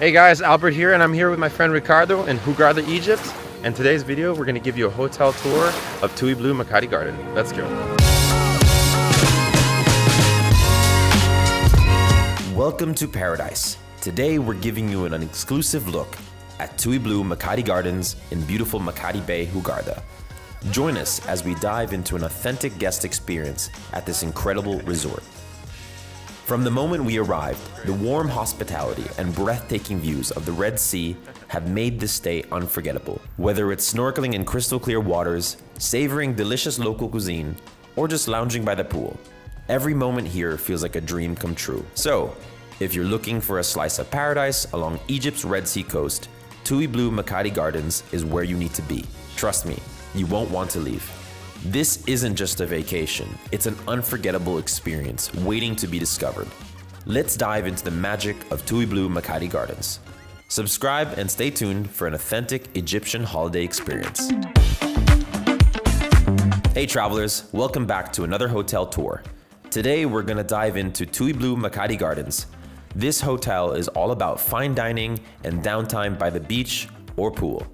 Hey guys, Albert here, and I'm here with my friend Ricardo in Hurghada, Egypt. And today's video, we're going to give you a hotel tour of TUI BLUE Makadi Garden. Let's go. Welcome to paradise. Today we're giving you an exclusive look at TUI BLUE Makadi Gardens in beautiful Makadi Bay, Hurghada. Join us as we dive into an authentic guest experience at this incredible resort. From the moment we arrived, the warm hospitality and breathtaking views of the Red Sea have made this stay unforgettable. Whether it's snorkeling in crystal clear waters, savoring delicious local cuisine, or just lounging by the pool, every moment here feels like a dream come true. So, if you're looking for a slice of paradise along Egypt's Red Sea coast, TUI BLUE Makadi Gardens is where you need to be. Trust me, you won't want to leave. This isn't just a vacation, it's an unforgettable experience waiting to be discovered. Let's dive into the magic of TUI BLUE Makadi Gardens. Subscribe and stay tuned for an authentic Egyptian holiday experience. Hey travelers, welcome back to another hotel tour. Today we're gonna dive into TUI BLUE Makadi Gardens. This hotel is all about fine dining and downtime by the beach or pool.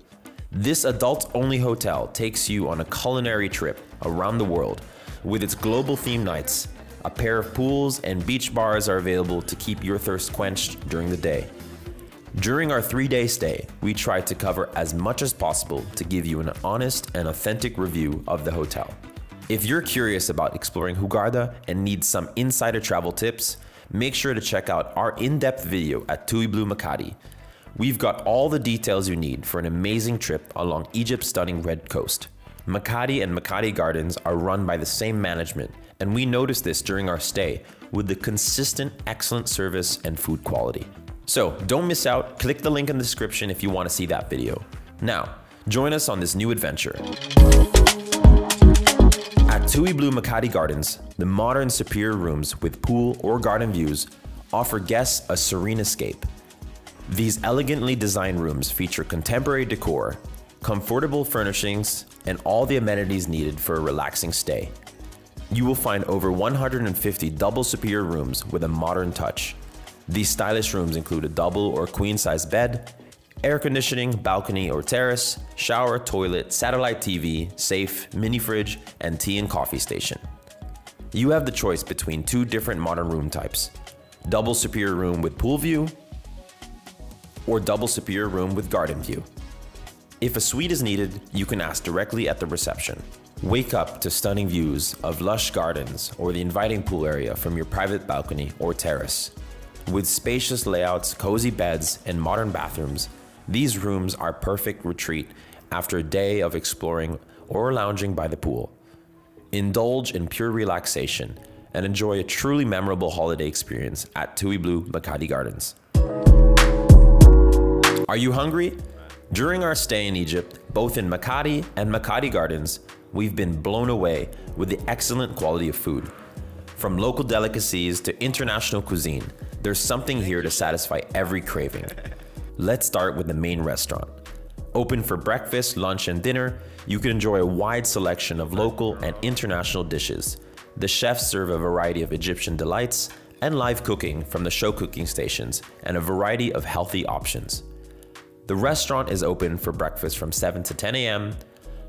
This adult-only hotel takes you on a culinary trip around the world. With its global theme nights, a pair of pools and beach bars are available to keep your thirst quenched during the day. During our 3-day stay, we tried to cover as much as possible to give you an honest and authentic review of the hotel. If you're curious about exploring Hurghada and need some insider travel tips, make sure to check out our in-depth video at TUI BLUE Makadi. We've got all the details you need for an amazing trip along Egypt's stunning Red Coast. Makadi and Makadi Gardens are run by the same management, and we noticed this during our stay with the consistent excellent service and food quality. So don't miss out, click the link in the description if you want to see that video. Now, join us on this new adventure. At TUI BLUE Makadi Gardens, the modern superior rooms with pool or garden views offer guests a serene escape. These elegantly designed rooms feature contemporary decor, comfortable furnishings, and all the amenities needed for a relaxing stay. You will find over 150 double superior rooms with a modern touch. These stylish rooms include a double or queen-size bed, air conditioning, balcony or terrace, shower, toilet, satellite TV, safe, mini fridge, and tea and coffee station. You have the choice between 2 different modern room types: double superior room with pool view, or double superior room with garden view. If a suite is needed, you can ask directly at the reception. Wake up to stunning views of lush gardens or the inviting pool area from your private balcony or terrace. With spacious layouts, cozy beds, and modern bathrooms, these rooms are a perfect retreat after a day of exploring or lounging by the pool. Indulge in pure relaxation and enjoy a truly memorable holiday experience at TUI BLUE Makadi Gardens. Are you hungry? During our stay in Egypt, both in Makadi and Makadi Gardens, we've been blown away with the excellent quality of food. From local delicacies to international cuisine, there's something here to satisfy every craving. Let's start with the main restaurant. Open for breakfast, lunch, and dinner, you can enjoy a wide selection of local and international dishes. The chefs serve a variety of Egyptian delights and live cooking from the show cooking stations and a variety of healthy options. The restaurant is open for breakfast from 7 to 10 a.m.,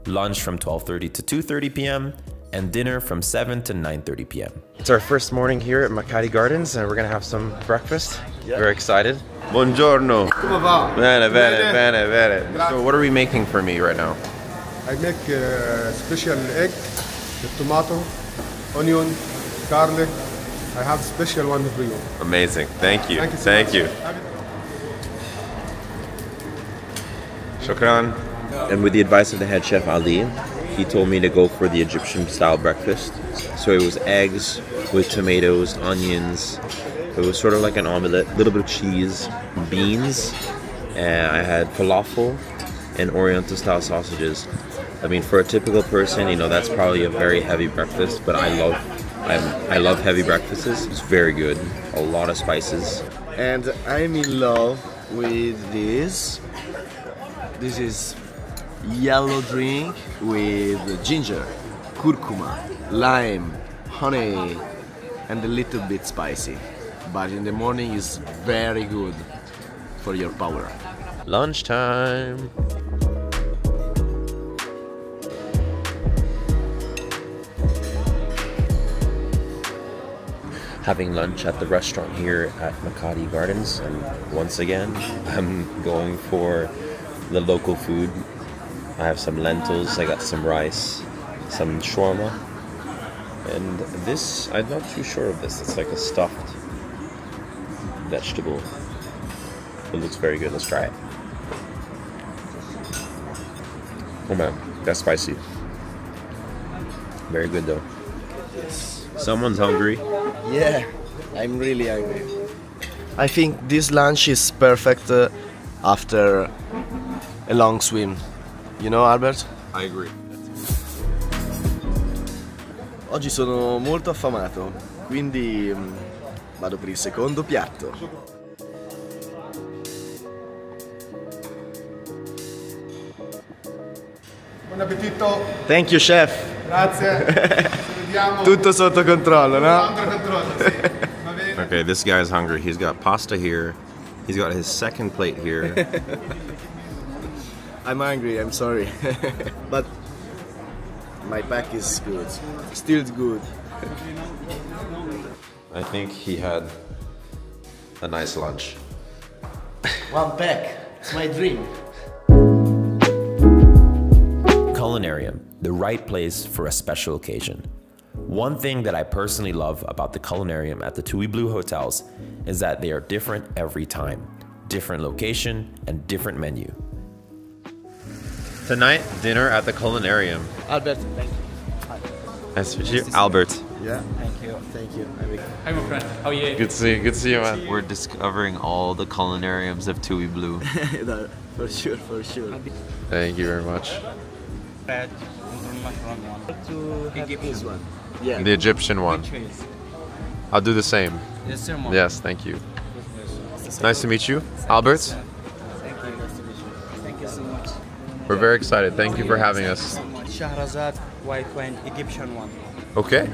lunch from 12:30 to 2:30 p.m., and dinner from 7 to 9:30 p.m. It's our first morning here at Makadi Gardens, and we're gonna have some breakfast. Yeah. Very excited. Buongiorno. Come va? Bene, bene, bene, bene. So what are we making for me right now? I make special egg with tomato, onion, garlic. I have special one for you. Amazing. Thank you. Thank you. Shukran. And with the advice of the head chef Ali, he told me to go for the Egyptian style breakfast. So it was eggs with tomatoes, onions. It was sort of like an omelette, a little bit of cheese, beans. And I had falafel and Oriental style sausages. I mean, for a typical person, you know, that's probably a very heavy breakfast, but I love heavy breakfasts. It's very good. A lot of spices. And I'm in love with this. This is yellow drink with ginger, curcuma, lime, honey, and a little bit spicy. But in the morning is very good for your power. Lunchtime. Having lunch at the restaurant here at Makadi Gardens, and once again I'm going for the local food. I have some lentils, I got some rice, some shawarma, and this, I'm not too sure of this. It's like a stuffed vegetable. It looks very good. Let's try it. Oh man, that's spicy. Very good though. Someone's hungry. Yeah, I'm really hungry. I think this lunch is perfect after a long swim. You know, Albert? I agree. Oggi sono molto affamato, quindi vado per il secondo piatto. Buon appetito. Thank you, chef. Grazie. Ci vediamo. Tutto sotto controllo, no? Sotto controllo, sì. Va bene. Okay, this guy's hungry. He's got pasta here. He's got his second plate here. I'm hungry, I'm sorry. But my pack is good. Still good. I think he had a nice lunch. One pack. It's my dream. Culinarium, the right place for a special occasion. One thing that I personally love about the Culinarium at the TUI Blue hotels is that they are different every time. Different location and different menu. Tonight, dinner at the Culinarium. Albert, thank you. Nice to meet you. Albert. Yeah. Thank you. Thank you. Hi, my friend. How are you? Good to see you. Good to see you, man. We're discovering all the culinariums of TUI Blue. No, for sure, for sure. Thank you very much. Red, To have this one. Yeah. The Egyptian one. I'll do the same. The same one. Yes, thank you. Nice to meet you, Albert. Thank you. Thank you so much. We're very excited. Thank you for having us. Shahrazad, white wine, Egyptian one. Okay.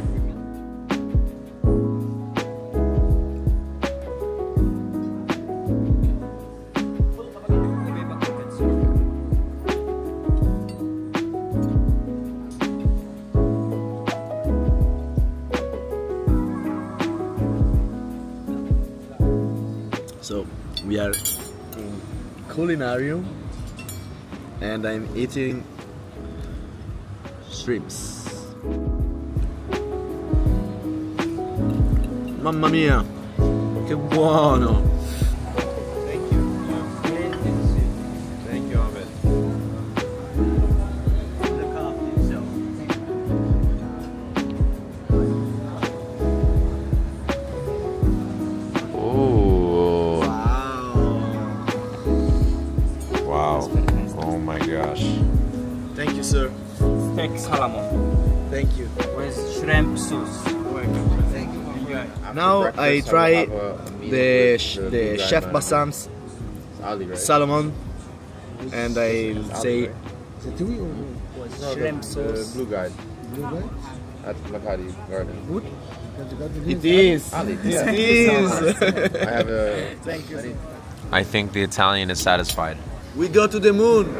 So we are in Culinarium and I'm eating shrimps. Mamma mia, che buono! Thank you, Ahmed. Oh. Wow. Oh my gosh. Thank you, sir. Steak salamon Thank you. with shrimp sauce. Thank you. Now I try the Chef Bassam's salmon, and I say Shrimp sauce. Blue guide. At Makadi Gardens. good. It is. It is. I have a. Thank you. I think the Italian is satisfied. We go to the moon.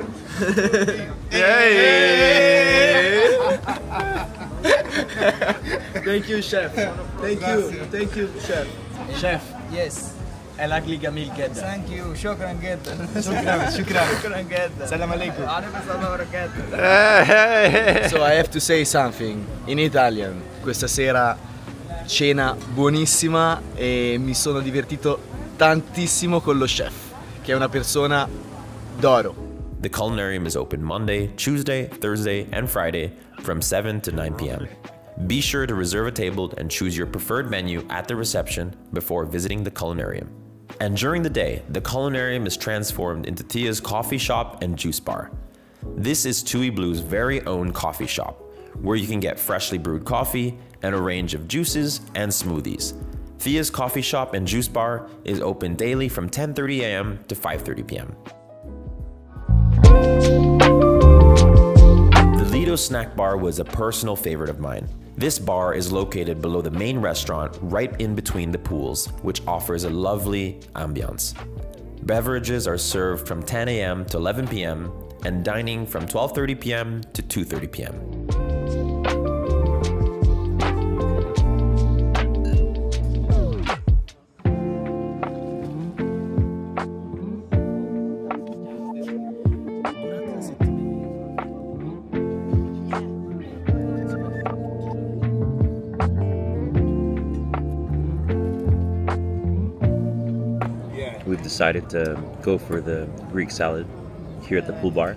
Thank you, chef. Thank you, chef. Chef. Yes. الأكل جميل جدا. Thank you. شكرا جدا. شكرا جدا. السلام عليكم. وعليكم السلام وبركاته. So I have to say something in Italian. Questa sera cena buonissima e mi sono divertito tantissimo con lo chef, che è una persona d'oro. The Culinarium is open Monday, Tuesday, Thursday, and Friday from 7 to 9 p.m. Be sure to reserve a table and choose your preferred menu at the reception before visiting the Culinarium. And during the day, the Culinarium is transformed into Tia's coffee shop and juice bar. This is TUI Blue's very own coffee shop, where you can get freshly brewed coffee and a range of juices and smoothies. Tia's coffee shop and juice bar is open daily from 10:30 a.m. to 5:30 p.m. The Lido Snack Bar was a personal favorite of mine. This bar is located below the main restaurant right in between the pools, which offers a lovely ambiance. Beverages are served from 10 a.m. to 11 p.m. and dining from 12:30 p.m. to 2:30 p.m. We've decided to go for the Greek salad here at the pool bar.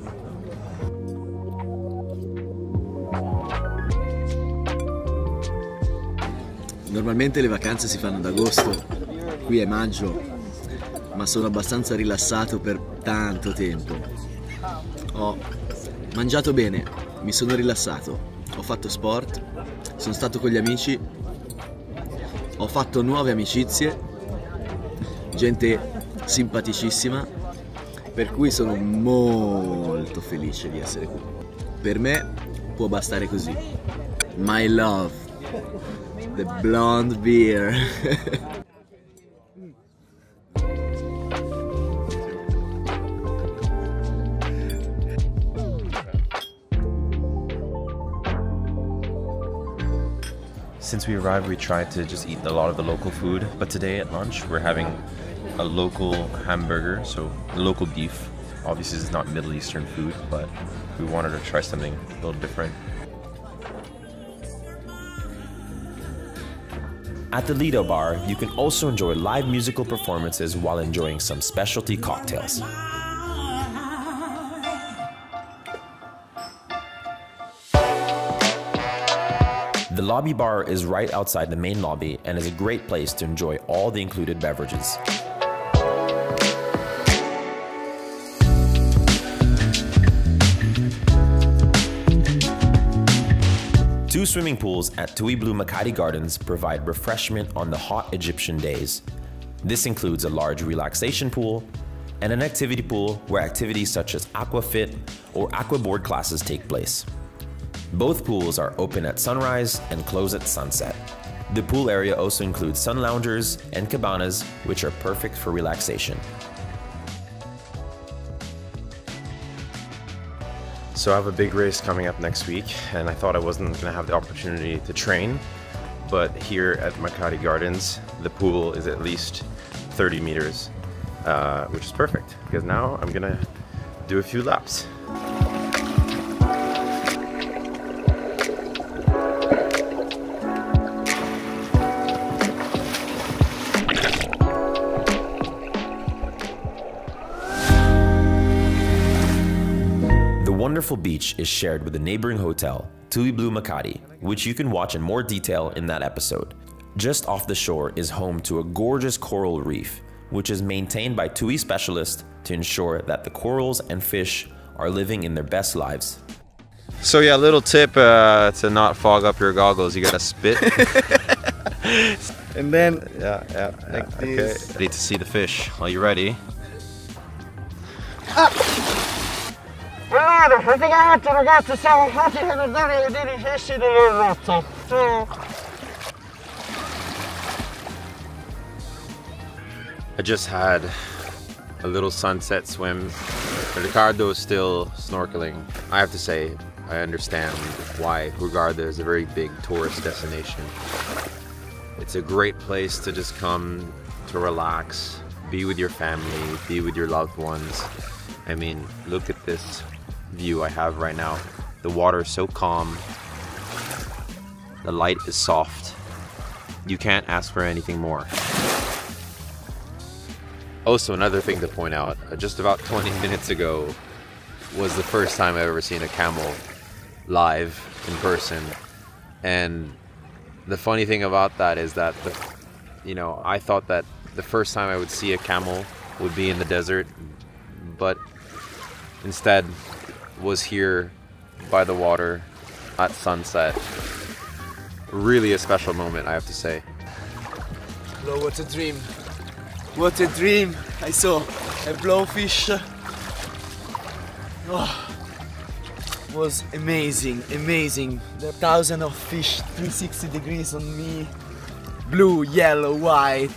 Normalmente le vacanze si fanno ad agosto, qui è maggio, ma sono abbastanza rilassato per tanto tempo. Ho mangiato bene, mi sono rilassato, ho fatto sport, sono stato con gli amici, ho fatto nuove amicizie, gente simpaticissima, per cui sono molto felice di essere qui. Per me può bastare così. My love, the blonde beer. Since we arrived, we tried to just eat a lot of the local food, but today at lunch we're having a local hamburger, so local beef. Obviously it's not Middle Eastern food, but we wanted to try something a little different. At the Lido Bar, you can also enjoy live musical performances while enjoying some specialty cocktails. The lobby bar is right outside the main lobby and is a great place to enjoy all the included beverages. Two swimming pools at TUI BLUE Makadi Gardens provide refreshment on the hot Egyptian days. This includes a large relaxation pool and an activity pool where activities such as aquafit or aquaboard classes take place. Both pools are open at sunrise and close at sunset. The pool area also includes sun loungers and cabanas, which are perfect for relaxation. So I have a big race coming up next week, and I thought I wasn't going to have the opportunity to train, but here at Makadi Gardens, the pool is at least 30 meters, which is perfect, because now I'm going to do a few laps. The wonderful beach is shared with the neighboring hotel, TUI BLUE Makadi, which you can watch in more detail in that episode. Just off the shore is home to a gorgeous coral reef, which is maintained by TUI specialists to ensure that the corals and fish are living in their best lives. So yeah, little tip to not fog up your goggles, you gotta spit. And then, like this. Okay. Ready to see the fish. Are you ready? Allora, praticamente ragazzi siamo fatti per andare a vedere I pesci delle rotte. I just had a little sunset swim. Ricardo is still snorkeling. I have to say, I understand why Hurghada is a very big tourist destination. It's a great place to just come to relax, be with your family, be with your loved ones. I mean, look at this view I have right now. The water is so calm. The light is soft. You can't ask for anything more. Also, another thing to point out, just about 20 minutes ago was the first time I've ever seen a camel live in person. And the funny thing about that is that, I thought that the first time I would see a camel would be in the desert, but instead was here by the water at sunset. Really a special moment, I have to say. Oh, what a dream. What a dream. I saw a blowfish. Oh, was amazing, amazing. The thousands of fish, 360 degrees on me. Blue, yellow, white.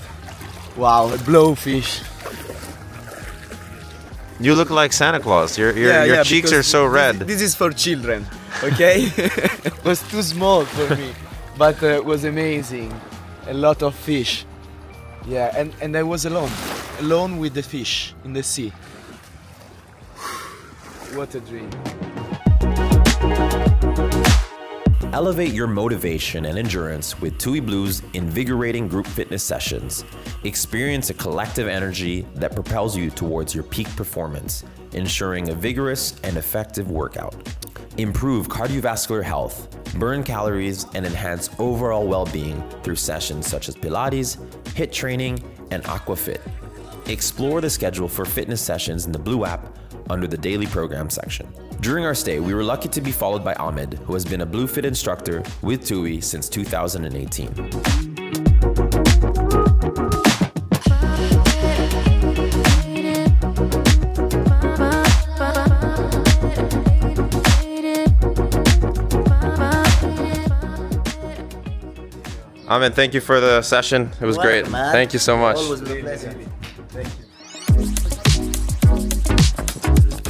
Wow, a blowfish. You look like Santa Claus. Your cheeks are so red. This is for children, okay? It was too small for me, but it was amazing. A lot of fish. Yeah, and I was alone with the fish in the sea. What a dream. Elevate your motivation and endurance with TUI Blue's invigorating group fitness sessions. Experience a collective energy that propels you towards your peak performance, ensuring a vigorous and effective workout. Improve cardiovascular health, burn calories, and enhance overall well-being through sessions such as Pilates, HIIT training, and Aquafit. Explore the schedule for fitness sessions in the Blue app under the daily program section. During our stay, we were lucky to be followed by Ahmed, who has been a Blue Fit instructor with TUI since 2018. Ahmed, thank you for the session. It was great. Thank you so much. Always a pleasure. Thank you.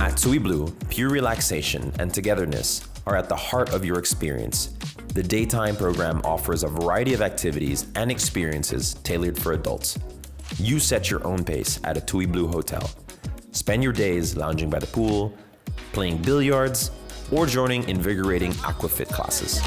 At TUI Blue, pure relaxation and togetherness are at the heart of your experience. The daytime program offers a variety of activities and experiences tailored for adults. You set your own pace at a TUI Blue hotel. Spend your days lounging by the pool, playing billiards, or joining invigorating Aquafit classes.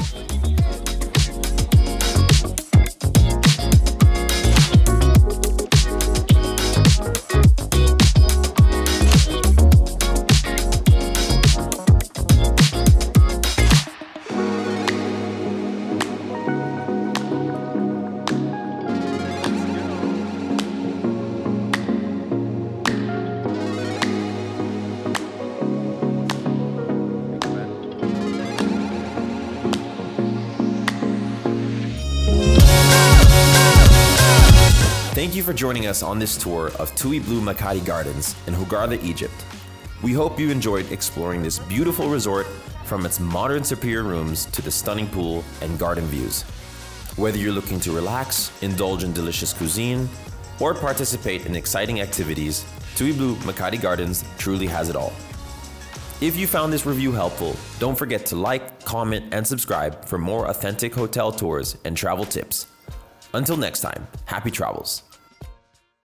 Thank you for joining us on this tour of TUI Blue Makadi Gardens in Hurghada, Egypt. We hope you enjoyed exploring this beautiful resort from its modern superior rooms to the stunning pool and garden views. Whether you're looking to relax, indulge in delicious cuisine, or participate in exciting activities, TUI Blue Makadi Gardens truly has it all. If you found this review helpful, don't forget to like, comment, and subscribe for more authentic hotel tours and travel tips. Until next time, happy travels.